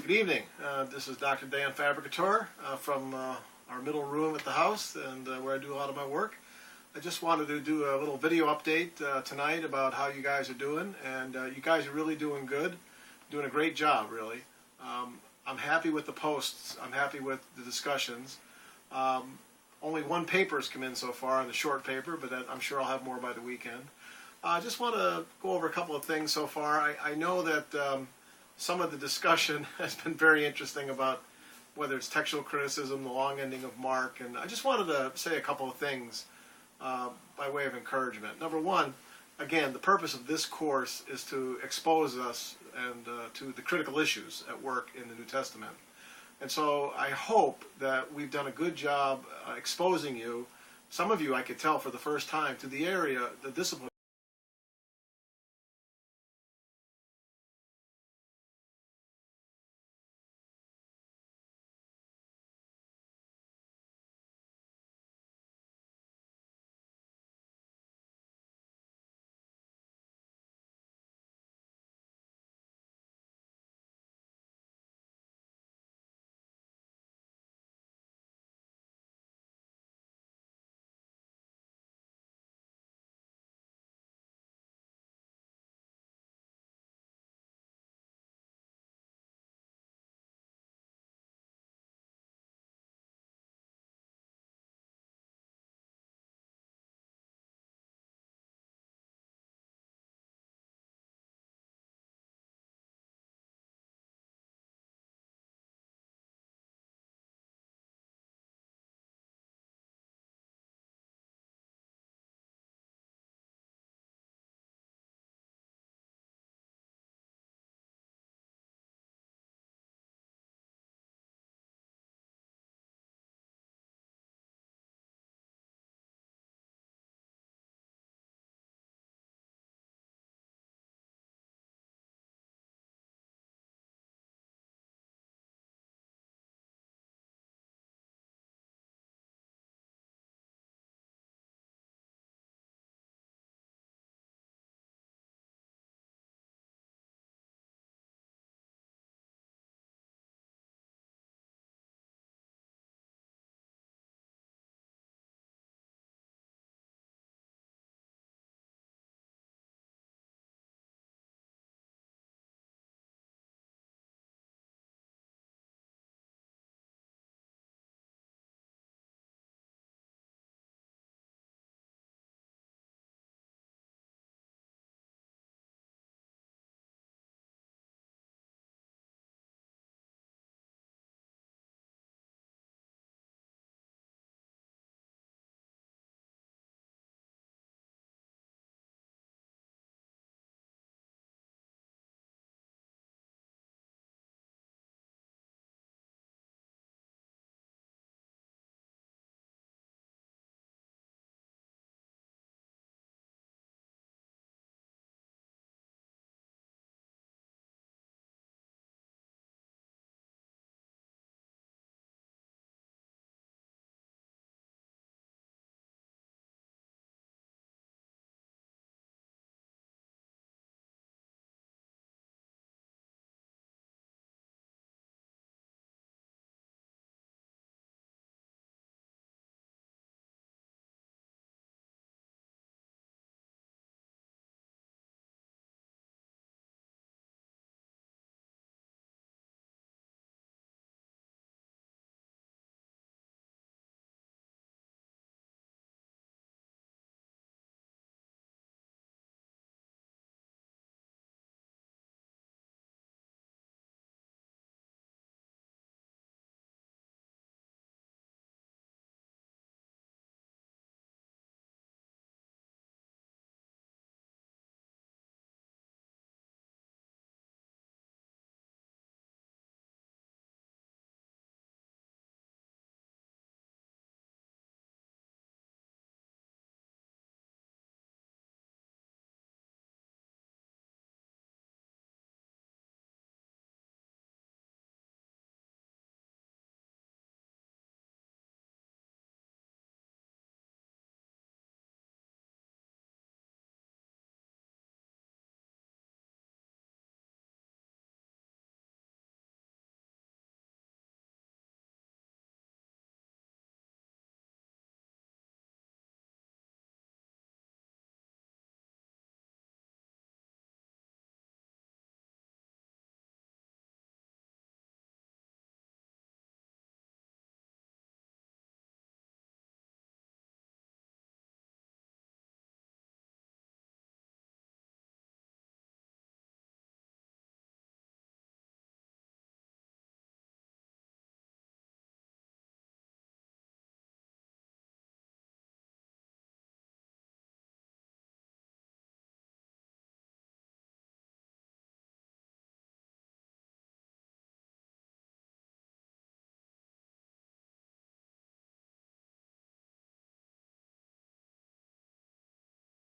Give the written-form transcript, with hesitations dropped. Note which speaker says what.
Speaker 1: Good evening. This is Dr. Dan Fabricator from our middle room at the house, and where I do a lot of my work. I just wanted to do a little video update tonight about how you guys are doing, and you guys are really doing good, doing a great job, really. I'm happy with the posts. I'm happy with the discussions. Only one paper has come in so far, on the short paper, but I'm sure I'll have more by the weekend. I just want to go over a couple of things so far. I know that some of the discussion has been very interesting about whether it's textual criticism, the long ending of Mark, and I just wanted to say a couple of things by way of encouragement. Number one, again, the purpose of this course is to expose us and to the critical issues at work in the New Testament. And so I hope that we've done a good job exposing you, some of you I could tell for the first time, to the area, the discipline